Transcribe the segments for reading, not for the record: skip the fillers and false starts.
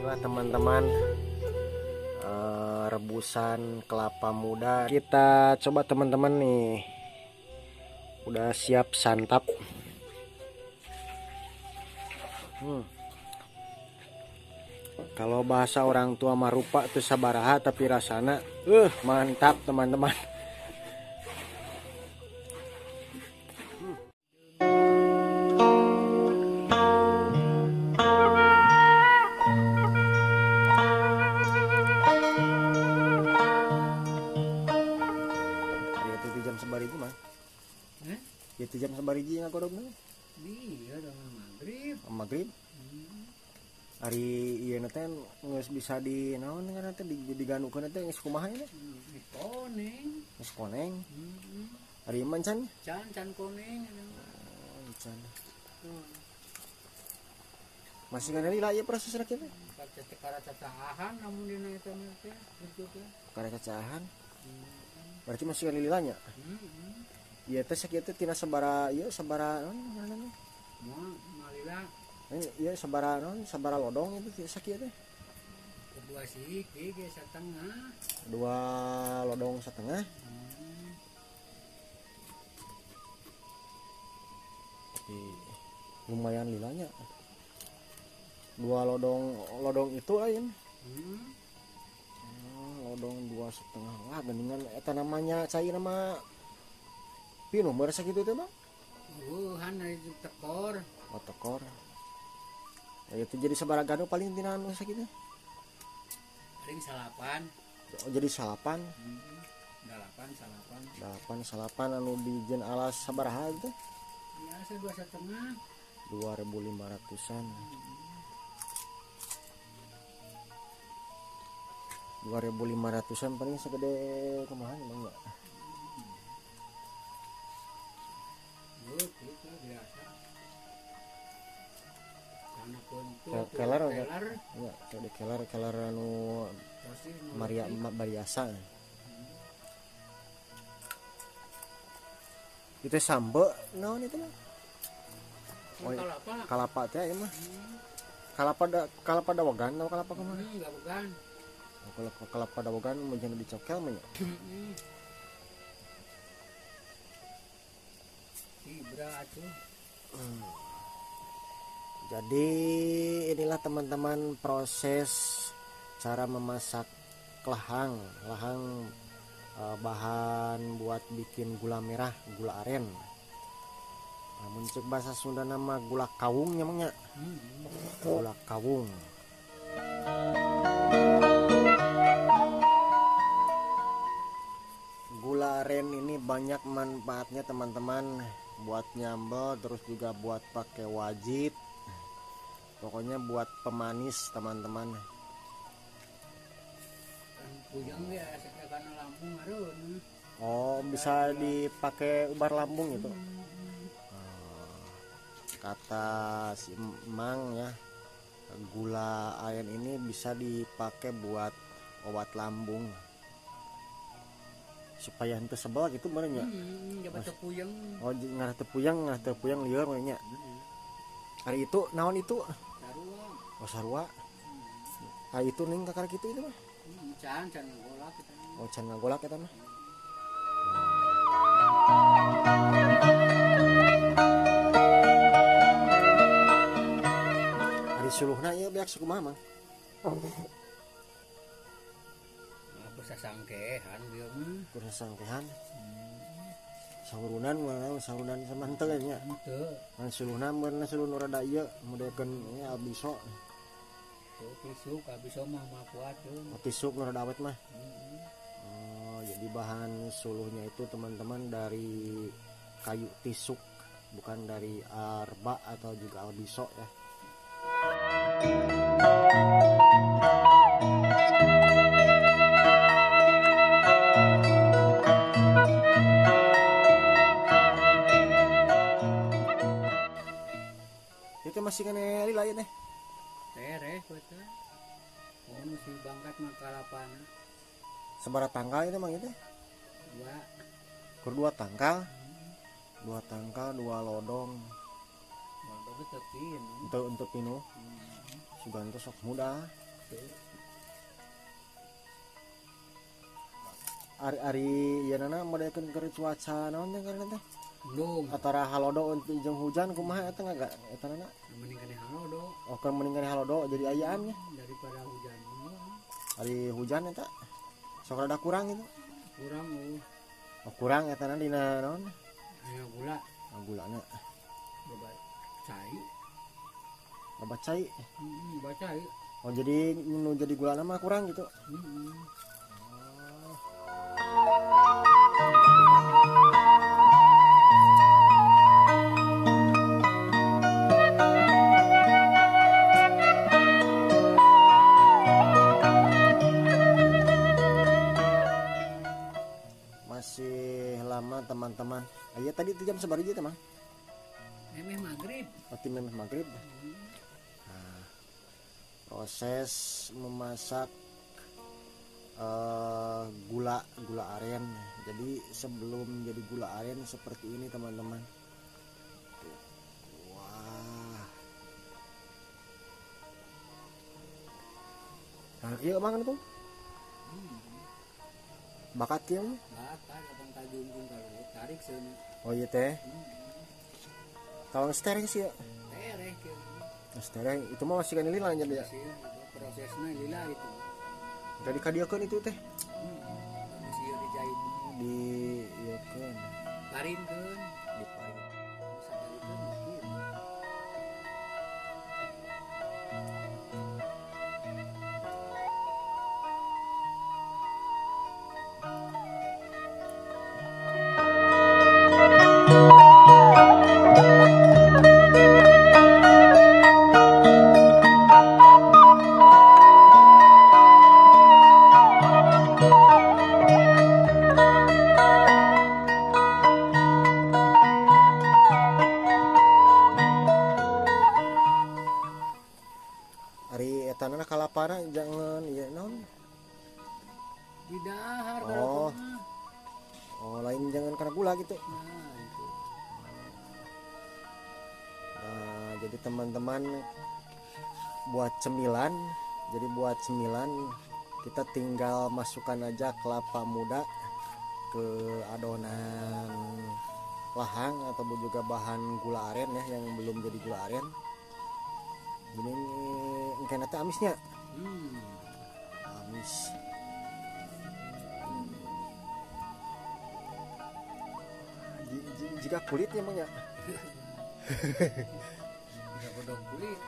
Inilah teman-teman, rebusan kelapa muda. Kita coba teman-teman nih. Udah siap santap. Kalau bahasa orang tua mah rupa tuh sabaraha, tapi rasana mantap teman-teman. Jam sabariji mah? Itu jam sabariji ngagodogna? Iya, dengan maghrib. Maghrib. Hari ieu teh geus bisa di naon ngaranna teh diganukeun teh geus kumaha nya? Koneng. Geus koneng. Hari ieu can? Can koneng. Can. Masih kana lila ieu proses rakyat teh? Cara cacahan namun dina eta teh gitu teh. Cara cacahan. Berarti masih kana lilanya? Ieu teh sakieu teh tina sabara ieu sabara naon ngaranna? Moal lila. Ieu sabara naon? Sabara lodong itu sakieu teh? Kedua sih ge setengah. 2 lodong setengah. Tapi lumayan lilanya. 2 lodong itu lain. Lodong 2,5. Wah, gandingan eta namanya cai nama pinu merasa gitu teh, Bang? Han itu tekor. Oh, tekor. Ya, itu jadi sabaraha ganu paling tina anu sakitu? Paling salapan. Oh, jadi salapan. Salapan anu dijen alas sabaraha itu? Biasa 2,5. 2.500-an. 2.500-an paling segede kumaha emang ya? Itu biasa. Karena Keler ya, jadi keler anu Maria biasa. Itu sambe naon itu mah? Oh, kalapa teh mah. Kalapa dawagan atau kalapa kumaha? Enggak bukan. Kalau kelapa dawagan mau jangan dicokel mah ya. Ibra tuh. Jadi inilah teman-teman proses cara memasak lahang bahan buat bikin gula merah, gula aren. Namun cek bahasa Sunda nama gula kawung namanya. Gula kawung. Gula aren ini banyak manfaatnya teman-teman, buat nyambel, terus juga buat pakai wajit, pokoknya buat pemanis teman-teman. Oh, bisa dipakai ubar lambung itu. Kata si Emang ya, gula aren ini bisa dipakai buat obat lambung supaya henteu sebel gitu meureun nya. Tepuyeng. Oh, ngarah tepuyeng lieur meureun nya. Hari itu naon itu? Sarua. Oh, sarua. Hari itu ning kakar kitu itu mah. Can ngagolak kita. Oh, can ngagolak eta mah. Hari suluhna ieu beak sakumaha mah? Sasangkehan bieu mah. Kurang sangkehan. Sahurunan sama henteu nya. Henteu. Mun suluhna mun suluh nu rada ieu modelkeun abiso. Tuh tisuk abiso mah kuat tuh. Tisuk nu rada awet mah. Oh, jadi bahan suluhnya itu teman-teman dari kayu tisuk, bukan dari arba atau juga albiso ya. Itu masih kene lila ya teh. Tereh kueta. Oh, mesti bangkat mah kalapan. Sabaraha tangkal itu mah itu? 2. Kur 2 tangkal. 2 tangkal, 2 lodong. Lodong teu pin. Untuk pinu. Sugan teh sok mudah. Ari ya nana modelkeun keur cuaca naon teh karena teh belum antara halodo jeung hujan kumaha eta enggak eta nana mending kana halodo oh keur mending kana halodo jadi ayaannya daripada hujan. ari hujan eta sok rada kurang gitu Kurang oh kurang eta nana dina naon aya gula gulana loba cai. loba cai Loba cai. oh jadi nu jadi gulana mah kurang gitu masih lama teman-teman. Aya tadi itu jam sabaraha teh mah? Memeh maghrib. Pasti memeh maghrib. Nah, proses memasak gula aren. Jadi sebelum jadi gula aren seperti ini teman-teman. Wah. Nah, kieu mangan tuh. Bakat kieu. Bakat abang tajunjung kalau tarik seuna. Oh iya teh. Kalau stereng sih ya. Tereh kieu. Stereng itu mah masih kan lila jadi ya. Prosesnya lila itu. Jadi kadiekeun itu teh. Masih dijahit. Di ieukeun. Parinkeun. Diparing. Bisa dalikeun mungkin. Ari etanana kalapana jangan ieu naon? Di dahar Oh. mah. Oh, lain jangan karena gula gitu. Nah, itu. Nah, jadi teman-teman buat cemilan, kita tinggal masukkan aja kelapa muda ke adonan lahang atau juga bahan gula aren ya yang belum jadi gula aren. Ini engke teh amisnya. Amis. Jika kulitnya mah ya. Tidak bodong kulit.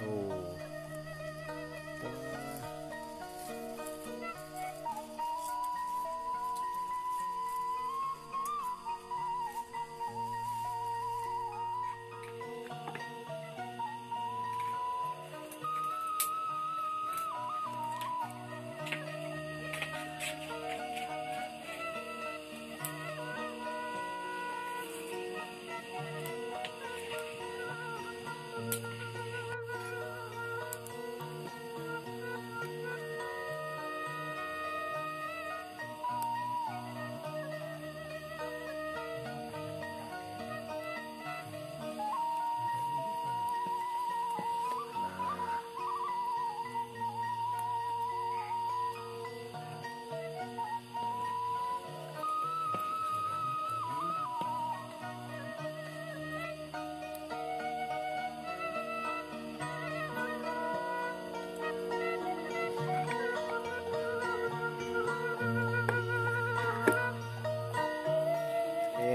Oh.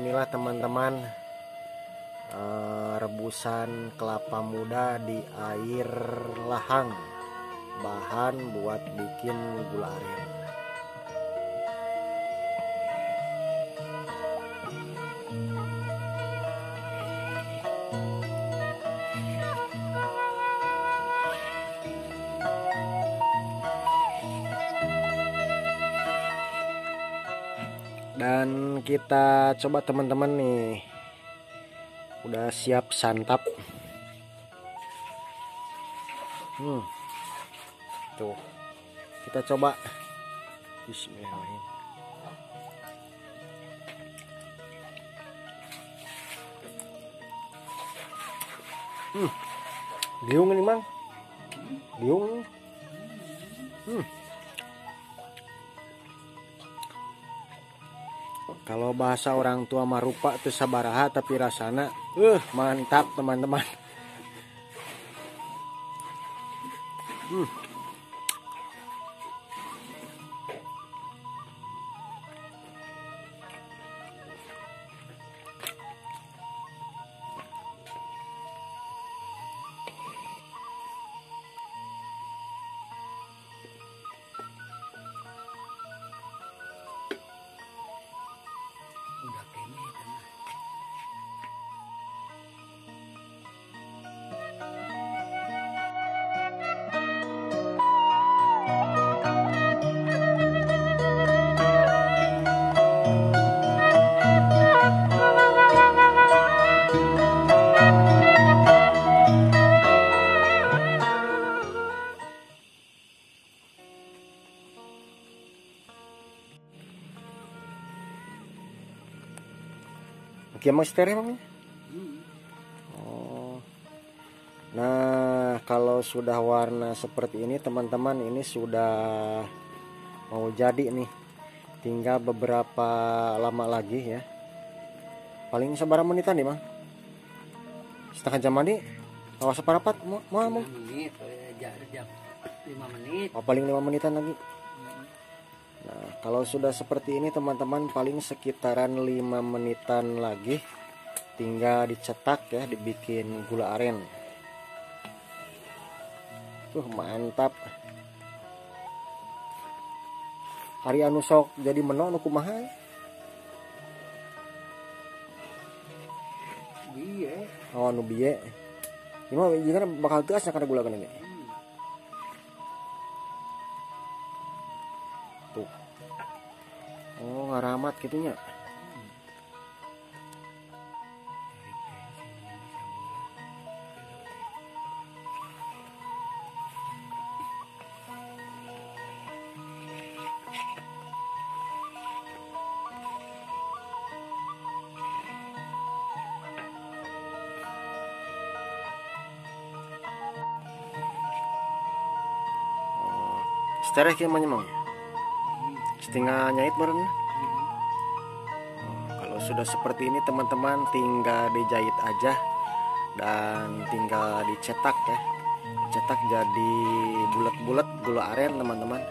Inilah teman-teman rebusan kelapa muda di air lahang, bahan buat bikin gula aren. Dan kita coba teman-teman nih, udah siap santap. Tuh, kita coba. Bismillahirrahmanirrahim. Giung ini mang, giung. Kalau bahasa orang tua mah rupa tuh sabaraha, tapi rasana mantap teman-teman. Udah kene tanah. Oke, mau stereo emang? Oh. Nah, kalau sudah warna seperti ini teman-teman, ini sudah mau jadi nih. Tinggal beberapa lama lagi ya. Paling seberapa menitan nih, Bang? Setengah jam nih. Awas separapat mau 5 menit, jam 5 menit. Oh, paling 5 menitan lagi. Nah, kalau sudah seperti ini teman-teman, paling sekitaran 5 menitan lagi, tinggal dicetak ya, dibikin gula aren. Tuh mantap. Hari anu sok jadi menu nu kumaha? Biye. Oh, anu biye. Gimana jangan bakal teas karena gula kan ini. Tuh. Oh, ngaramat gitunya. Setereh kayak mang. Setengah nyait baru. Kalau sudah seperti ini teman-teman, tinggal dijahit aja dan tinggal dicetak ya. Cetak jadi bulat-bulat gula aren teman-teman.